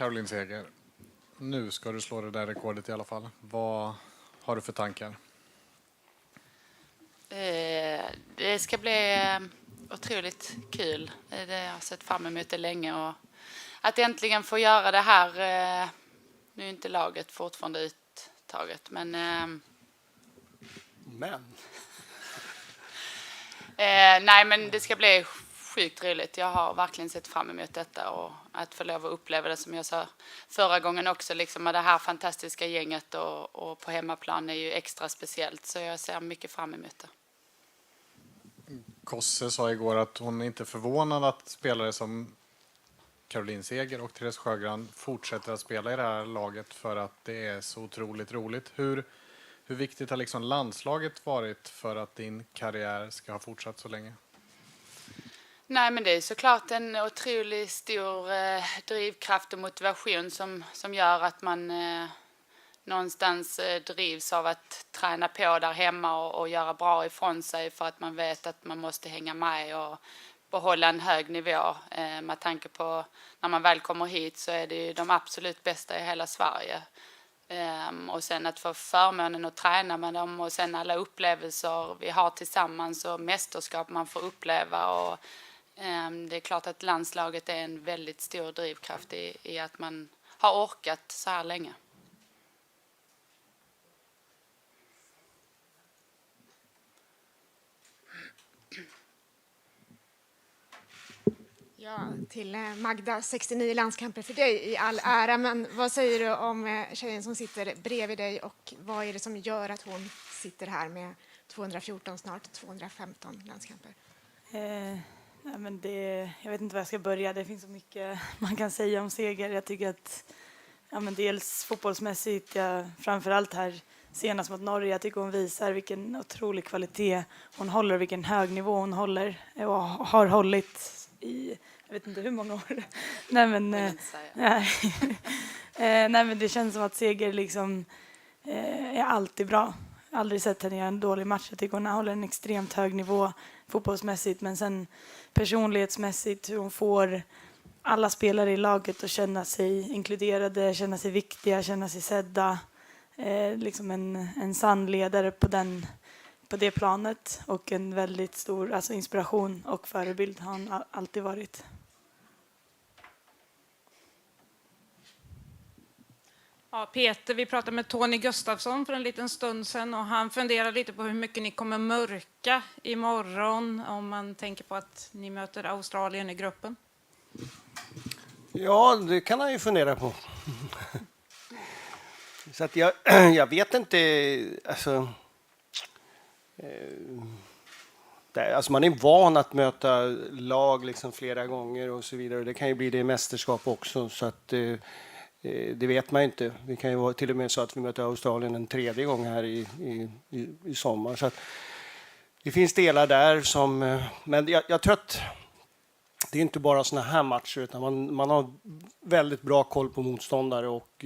Caroline Seger, nu ska du slå det där rekordet i alla fall. Vad har du för tankar? Det ska bli otroligt kul. Det har jag sett fram emot det länge. Och att äntligen få göra det här. Nu är inte laget fortfarande uttaget. Men nej, men det ska bli sjukt roligt. Jag har verkligen sett fram emot detta. Och att få lov att uppleva det som jag sa förra gången också. Liksom med det här fantastiska gänget och på hemmaplan är ju extra speciellt. Så jag ser mycket fram emot det. Kosse sa igår att hon är inte förvånad att spelare som Caroline Seger och Therese Sjögran fortsätter att spela i det här laget för att det är så otroligt roligt. Hur viktigt har liksom landslaget varit för att din karriär ska ha fortsatt så länge? Nej, men det är såklart en otroligt stor drivkraft och motivation som gör att man någonstans drivs av att träna på där hemma och göra bra ifrån sig för att man vet att man måste hänga med och behålla en hög nivå. Med tanke på när man väl kommer hit så är det ju de absolut bästa i hela Sverige. Och sen att få förmånen att träna med dem och sen alla upplevelser vi har tillsammans och mästerskap man får uppleva. Och det är klart att landslaget är en väldigt stor drivkraft i att man har orkat så här länge. Ja, till Magda, 69 landskamper för dig i all ära, men vad säger du om tjejen som sitter bredvid dig och vad är det som gör att hon sitter här med 214, snart 215 landskamper? Nej, men jag vet inte var jag ska börja. Det finns så mycket man kan säga om Seger. Jag tycker att dels fotbollsmässigt, framförallt här senast mot Norge, jag tycker hon visar vilken otrolig kvalitet hon håller, vilken hög nivå hon håller och har hållit i jag vet inte hur många år. Nej, men det känns som att Seger liksom är alltid bra. Aldrig sett henne göra en dålig match. Jag tycker hon håller en extremt hög nivå fotbollsmässigt, men sen personlighetsmässigt hur hon får alla spelare i laget att känna sig inkluderade, känna sig viktiga, känna sig sedda. Liksom en sann ledare på det planet och en väldigt stor inspiration och förebild har han alltid varit. Ja, Peter, vi pratade med Tony Gustafsson för en liten stund sedan och han funderar lite på hur mycket ni kommer mörka imorgon om man tänker på att ni möter Australien i gruppen. Ja, det kan han ju fundera på. Så att jag vet inte, alltså man är van att möta lag liksom flera gånger och så vidare. Det kan ju bli det i mästerskap också, så att det vet man inte. Det kan ju vara till och med så att vi möter Australien en tredje gång här i sommar. Så att det finns delar där som, men jag tror att det är inte bara såna här matcher utan man har väldigt bra koll på motståndare och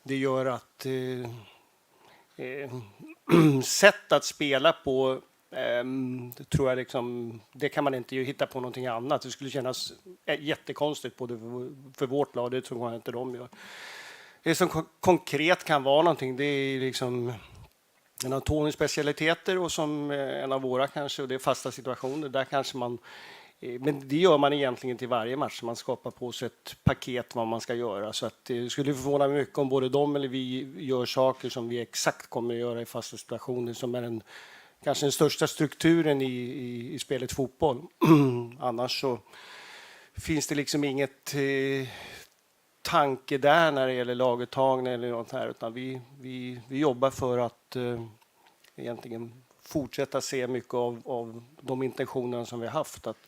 det gör att sätt att spela på tror jag liksom, det kan man inte hitta på någonting annat. Det skulle kännas jättekonstigt både för vårt lag, det tror jag inte de gör. Det som konkret kan vara någonting, det är liksom en av Tonys specialiteter och som en av våra kanske, och det är fasta situationer. Där kanske man, men det gör man egentligen till varje match. Man skapar på sig ett paket vad man ska göra. Så att det skulle förvåna mig mycket om både de eller vi gör saker som vi exakt kommer att göra i fasta situationer som är kanske den största strukturen i spelet fotboll. Annars så finns det liksom inget tanke där när det gäller laguttagning eller något här, utan vi jobbar för att egentligen fortsätta se mycket av de intentionerna som vi har haft. Att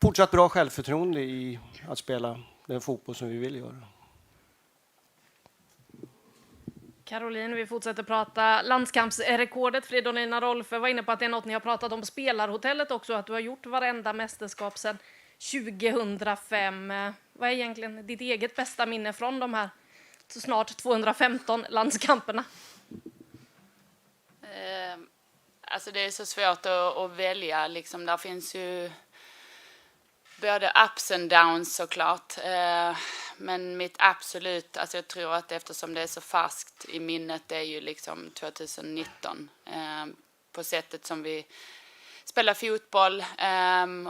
fortsatt bra självförtroende i att spela den fotboll som vi vill göra. Caroline, vi fortsätter prata landskampsrekordet. Fridolina Rolfö var inne på att det är något ni har pratat om på spelarhotellet också, att du har gjort varenda mästerskap sedan 2005. Vad är egentligen ditt eget bästa minne från de här snart 215 landskamperna? Alltså det är så svårt att välja. Liksom, där finns ju både ups and downs såklart. Men mitt absolut, alltså jag tror att eftersom det är så färskt i minnet, det är ju liksom 2019. På sättet som vi spelar fotboll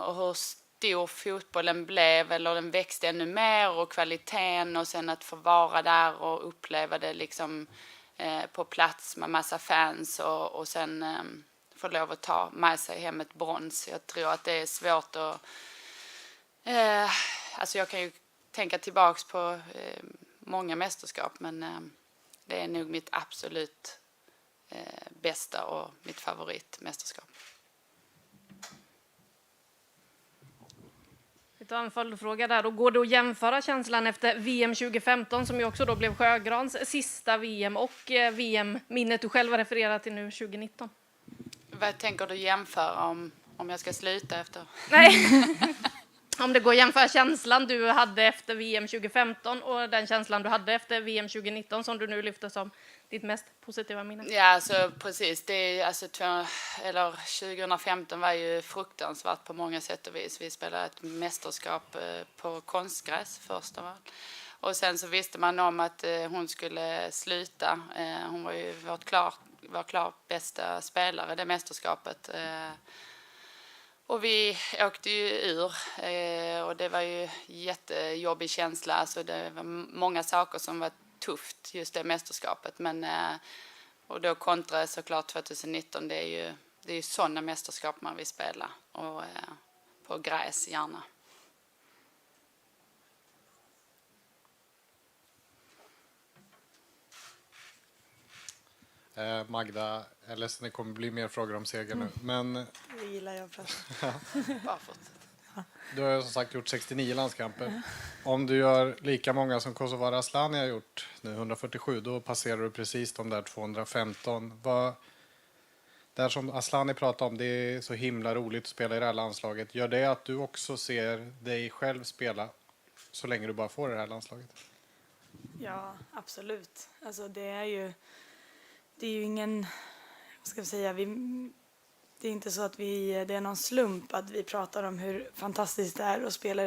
och hur stor fotbollen blev, eller den växte ännu mer, och kvaliteten, och sen att få vara där och uppleva det liksom på plats med massa fans och sen få lov att ta med sig hem ett brons. Jag tror att det är svårt att alltså jag kan ju tänka tillbaks på många mästerskap, men det är nog mitt absolut bästa och mitt favoritmästerskap. Vi tar en följdfråga där. Och går det att jämföra känslan efter VM 2015, som ju också då blev Sjögrans sista VM, och VM-minnet du själv refererar till nu 2019? Vad tänker du jämföra om jag ska sluta efter? Nej. Om det går att jämföra känslan du hade efter VM 2015 och den känslan du hade efter VM 2019, som du nu lyfter som ditt mest positiva minne. Ja, alltså precis. Det är, alltså, 2015 var ju fruktansvärt på många sätt och vis. Vi spelade ett mästerskap på konstgräs först av allt. Och sen så visste man om att hon skulle sluta. Hon var ju vår klart bästa spelare det mästerskapet. Och vi åkte ju ur och det var ju jättejobbig känsla. Alltså det var många saker som var tufft just det mästerskapet. Men, och då kontra såklart 2019, det är ju sådana mästerskap man vill spela. Och på gräs gärna. Magda, jag är ledsen, det kommer bli mer frågor om seger nu. Men Det gillar jag att prata. Bara fortsätt. du har ju som sagt gjort 69 landskamper. Om du gör lika många som Kosovare Asllani har gjort, nu 147, då passerar du precis de där 215. Det som Asllani pratade om, det är så himla roligt att spela i det här landslaget. Gör det att du också ser dig själv spela så länge du bara får det här landslaget? Ja, absolut. Alltså det är ju ingen, vad ska jag säga, det är inte så att det är någon slump att vi pratar om hur fantastiskt det är att spela i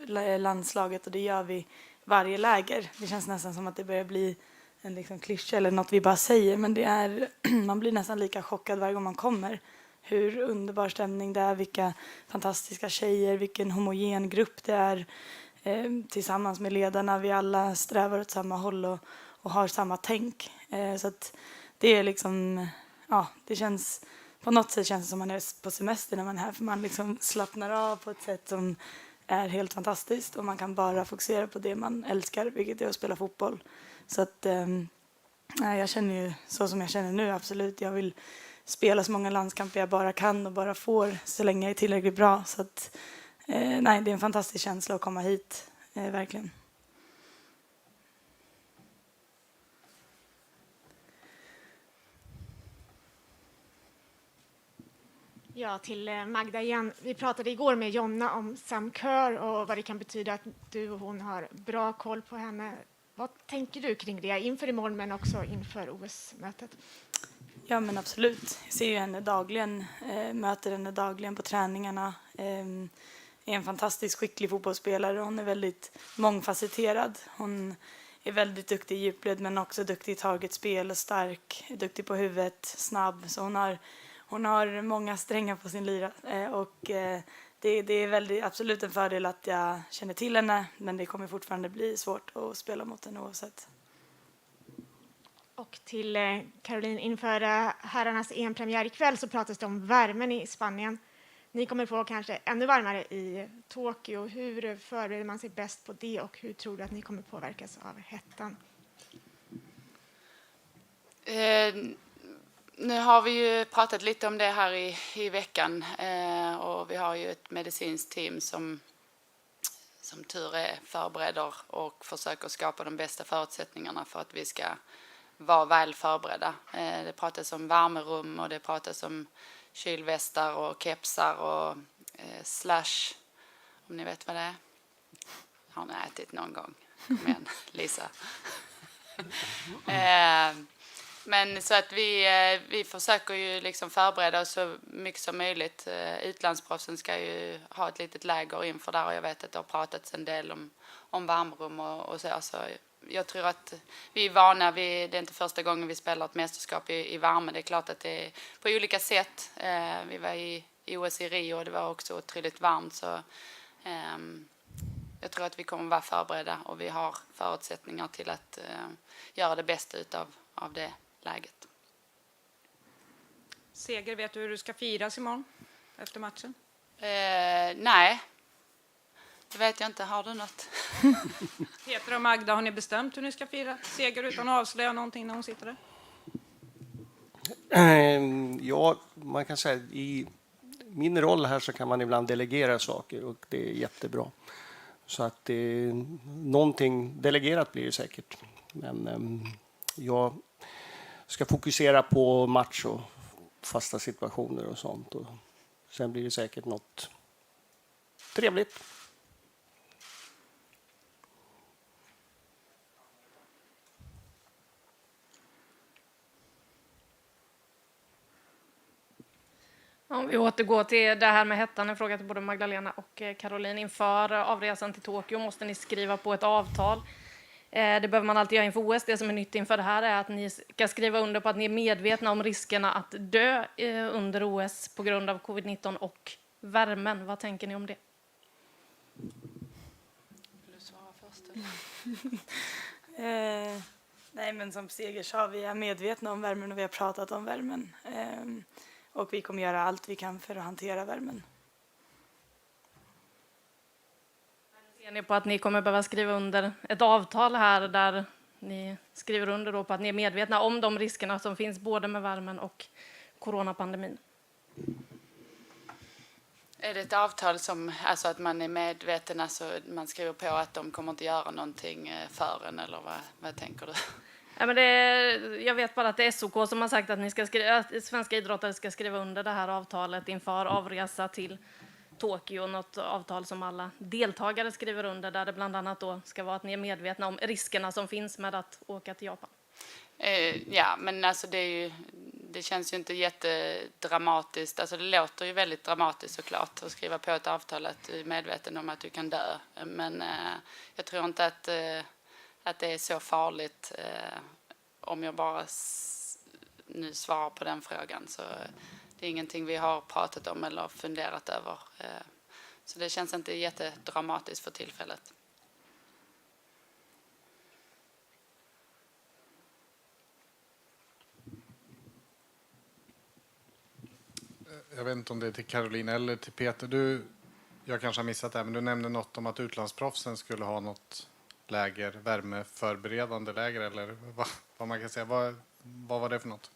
det landslaget, och det gör vi varje läger. Det känns nästan som att det börjar bli en liksom klyscha eller något vi bara säger, men det är, man blir nästan lika chockad varje gång man kommer. Hur underbar stämning det är, vilka fantastiska tjejer, vilken homogen grupp det är. Tillsammans med ledarna, vi alla strävar åt samma håll och har samma tänk. Så att det är liksom, ja, det känns, på något sätt känns det som man är på semester när man är här, för man liksom slappnar av på ett sätt som är helt fantastiskt, och man kan bara fokusera på det man älskar, vilket är att spela fotboll. Så att jag känner ju så som jag känner nu, absolut. Jag vill spela så många landskamper jag bara kan och bara får, så länge jag är tillräckligt bra. Så att nej, det är en fantastisk känsla att komma hit, verkligen. Ja, till Magda igen. Vi pratade igår med Jonna om Sam Kerr och vad det kan betyda att du och hon har bra koll på henne. Vad tänker du kring det inför imorgon, men också inför OS-mötet? Ja, men absolut. Jag ser ju henne dagligen, möter henne dagligen på träningarna. Är en fantastiskt skicklig fotbollsspelare. Hon är väldigt mångfacetterad. Hon är väldigt duktig i djupled, men också duktig i targetspel och stark, duktig på huvudet, snabb. Så hon har många strängar på sin lyra, och det är väldigt, absolut en fördel att jag känner till henne, men det kommer fortfarande bli svårt att spela mot henne oavsett. Och till Caroline, inför herrarnas EM-premiär ikväll så pratas det om värmen i Spanien. Ni kommer få kanske ännu varmare i Tokyo. Hur förbereder man sig bäst på det, och hur tror du att ni kommer påverkas av hettan? Nu har vi ju pratat lite om det här i veckan, och vi har ju ett medicinskt team som tur är förbereder och försöker skapa de bästa förutsättningarna för att vi ska vara väl förberedda. Det pratas om värmerum och det pratas om kylvästar och kepsar och slash, om ni vet vad det är. Har ni ätit någon gång? Kom igen, Lisa. Men så att vi försöker ju liksom förbereda oss så mycket som möjligt. Utlandsproffsen ska ju ha ett litet läger inför där och jag vet att det har pratats en del om varmrum och så. Så jag tror att vi är vana vid, det är inte första gången vi spelar ett mästerskap i värme. Det är klart att det är på olika sätt. Vi var i OS i Rio och det var också otroligt varmt så jag tror att vi kommer vara förberedda och vi har förutsättningar till att göra det bästa av det läget. Seger, vet du hur du ska firas imorgon efter matchen? Nej, det vet jag inte. Har du något? Peter och Magda, har ni bestämt hur ni ska fira seger utan att avslöja någonting när hon sitter där? Ja, man kan säga i min roll här så kan man ibland delegera saker och det är jättebra. Så att någonting delegerat blir det säkert. Men jag ska fokusera på match och fasta situationer och sånt. Och sen blir det säkert något trevligt. Om vi återgår till det här med hettan, en fråga till både Magdalena och Caroline. Inför avresan till Tokyo måste ni skriva på ett avtal. Det behöver man alltid göra inför OS. Det som är nytt inför det här är att ni ska skriva under på att ni är medvetna om riskerna att dö under OS på grund av covid-19 och värmen. Vad tänker ni om det? Vill du svara först? Nej, men som Seger sa, vi är medvetna om värmen och vi har pratat om värmen. Och vi kommer göra allt vi kan för att hantera värmen. Ser ni på att ni kommer behöva skriva under ett avtal här där ni skriver under då på att ni är medvetna om de riskerna som finns både med värmen och coronapandemin? Är det ett avtal som, alltså att man är medveten, alltså man skriver på att de kommer inte göra någonting för en eller vad tänker du? Ja, men jag vet bara att det är SOK som har sagt att ni ska att svenska idrottare ska skriva under det här avtalet inför avresa till Tokyo. Något avtal som alla deltagare skriver under där det bland annat då ska vara att ni är medvetna om riskerna som finns med att åka till Japan. Ja, men alltså det känns ju inte jättedramatiskt. Alltså det låter ju väldigt dramatiskt såklart att skriva på ett avtal att du är medveten om att du kan dö. Men jag tror inte att det är så farligt om jag bara nu svarar på den frågan. Så det är ingenting vi har pratat om eller funderat över. Så det känns inte jättedramatiskt för tillfället. Jag vet inte om det är till Caroline eller till Peter. Jag kanske har missat det, men du nämnde något om att utlandsproffsen skulle ha något läger, värmeförberedande läger eller vad man kan säga. Vad var det för något?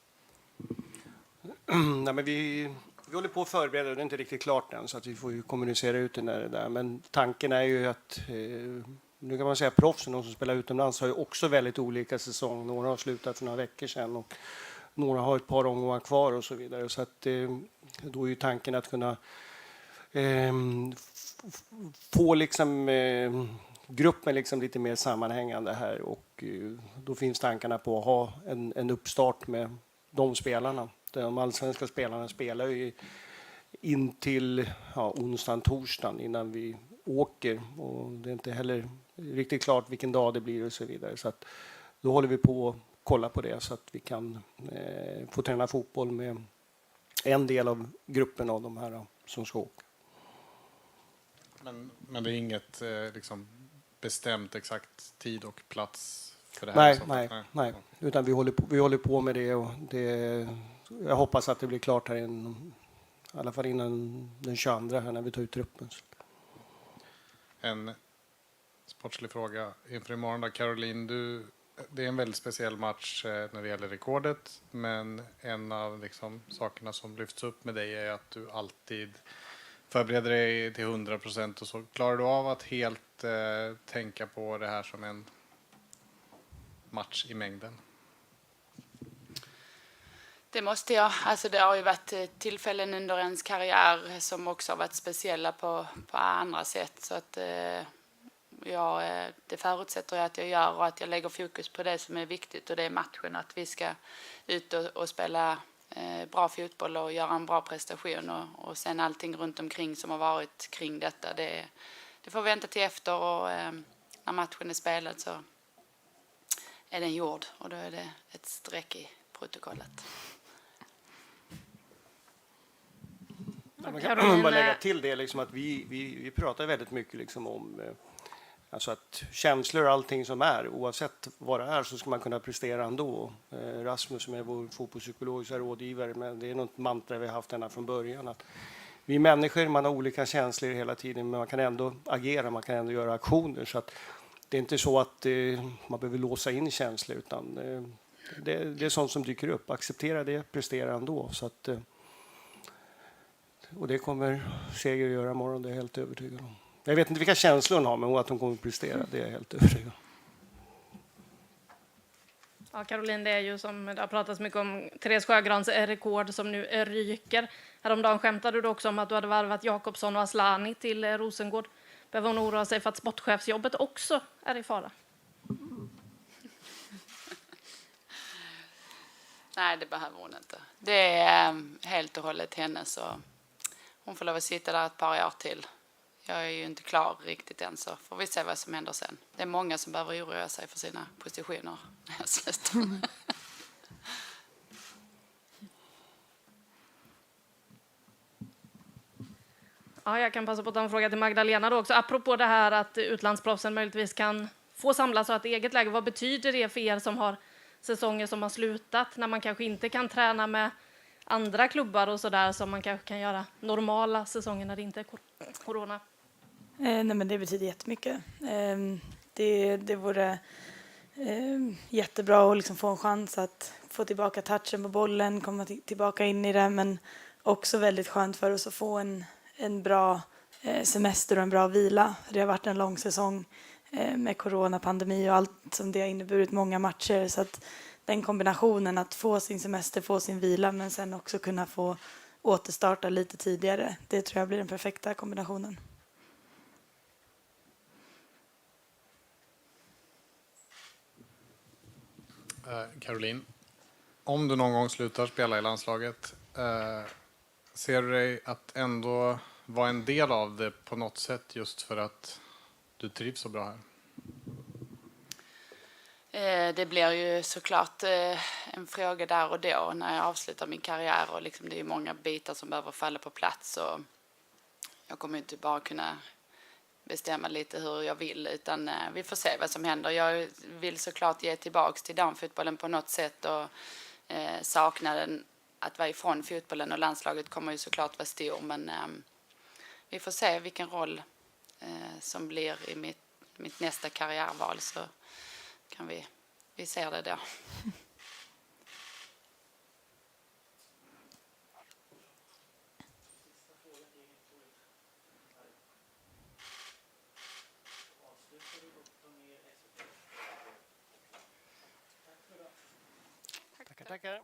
Nej, men vi håller på att förbereda, det är inte riktigt klart än så att vi får ju kommunicera ut det när det där. Men tanken är ju att, nu kan man säga proffsen, de som spelar utomlands har ju också väldigt olika säsong. Några har slutat för några veckor sedan och några har ett par omgångar kvar och så vidare. Så att då är ju tanken att kunna få liksom gruppen liksom lite mer sammanhängande här och då finns tankarna på att ha en uppstart med de spelarna. De allsvenska spelarna spelar ju in till onsdagen, torsdagen innan vi åker och det är inte heller riktigt klart vilken dag det blir och så vidare. Så att då håller vi på att kolla på det så att vi kan få träna fotboll med en del av gruppen av de här som ska åka. Men det är inget liksom bestämt exakt tid och plats för det här? Nej. Utan vi håller på med det och jag hoppas att det blir klart här i alla fall innan den 22 här när vi tar ut truppen. En sportslig fråga inför imorgon då, Caroline. Det är en väldigt speciell match när det gäller rekordet, men en av liksom sakerna som lyfts upp med dig är att du alltid förbereder dig till 100% och så klarar du av att helt tänka på det här som en match i mängden. Det måste jag. Alltså det har ju varit tillfällen under ens karriär som också har varit speciella på andra sätt. Så att det förutsätter jag att jag gör och att jag lägger fokus på det som är viktigt och det är matchen. Att vi ska ut och spela bra fotboll och göra en bra prestation och sen allting runt omkring som har varit kring detta. Det får vi vänta till efter och när matchen är spelad så är den gjord och då är det ett streck i protokollet. Man kan bara lägga till det liksom att vi pratar väldigt mycket liksom om alltså att känslor och allting som är, oavsett vad det är så ska man kunna prestera ändå. Rasmus som är vår fotbollspsykologiska rådgivare, men det är något mantra vi har haft ända från början. Att vi är människor, man har olika känslor hela tiden, men man kan ändå agera, man kan ändå göra aktioner. Så att det är inte så att man behöver låsa in känslor, utan det är sånt som dyker upp. Acceptera det, prestera ändå. Så att, och det kommer Seger att göra imorgon, det är jag helt övertygad om. Jag vet inte vilka känslor hon har, men att hon kommer att prestera, det är jag helt övertygad om. Ja, Caroline, det är ju som det har pratats mycket om Therese Sjögrans rekord som nu ryker. Häromdagen skämtade du också om att du hade varvat Jakobsson och Aslani till Rosengård. Behöver hon oroa sig för att sportchefsjobbet också är i fara? Nej, det behöver hon inte. Det är helt och hållet hennes och hon får lov att sitta där ett par år till. Jag är ju inte klar riktigt än så får vi se vad som händer sen. Det är många som behöver oroa sig för sina positioner när jag slutar. Ja, jag kan passa på att ta en fråga till Magdalena då också. Apropå det här att utlandsproffsen möjligtvis kan få samlas och ha ett eget läge. Vad betyder det för er som har säsonger som har slutat när man kanske inte kan träna med andra klubbar och sådär som man kanske kan göra normala säsonger när det inte är corona? Nej, men det betyder jättemycket. Det vore jättebra att liksom få en chans att få tillbaka touchen på bollen, komma tillbaka in i det, men också väldigt skönt för oss att få en bra semester och en bra vila. Det har varit en lång säsong med coronapandemi och allt som det har inneburit, många matcher, så att den kombinationen att få sin semester, få sin vila men sen också kunna få återstarta lite tidigare, det tror jag blir den perfekta kombinationen. Caroline, om du någon gång slutar spela i landslaget, ser du dig att ändå vara en del av det på något sätt just för att du trivs så bra här? Det blir ju såklart en fråga där och då när jag avslutar min karriär och liksom det är många bitar som behöver falla på plats och jag kommer inte bara kunna bestämma lite hur jag vill utan vi får se vad som händer. Jag vill såklart ge tillbaks till damfotbollen på något sätt och sakna den att vara ifrån fotbollen och landslaget kommer ju såklart vara stor men vi får se vilken roll som blir i mitt nästa karriärval så kan vi ser det då. Tackar.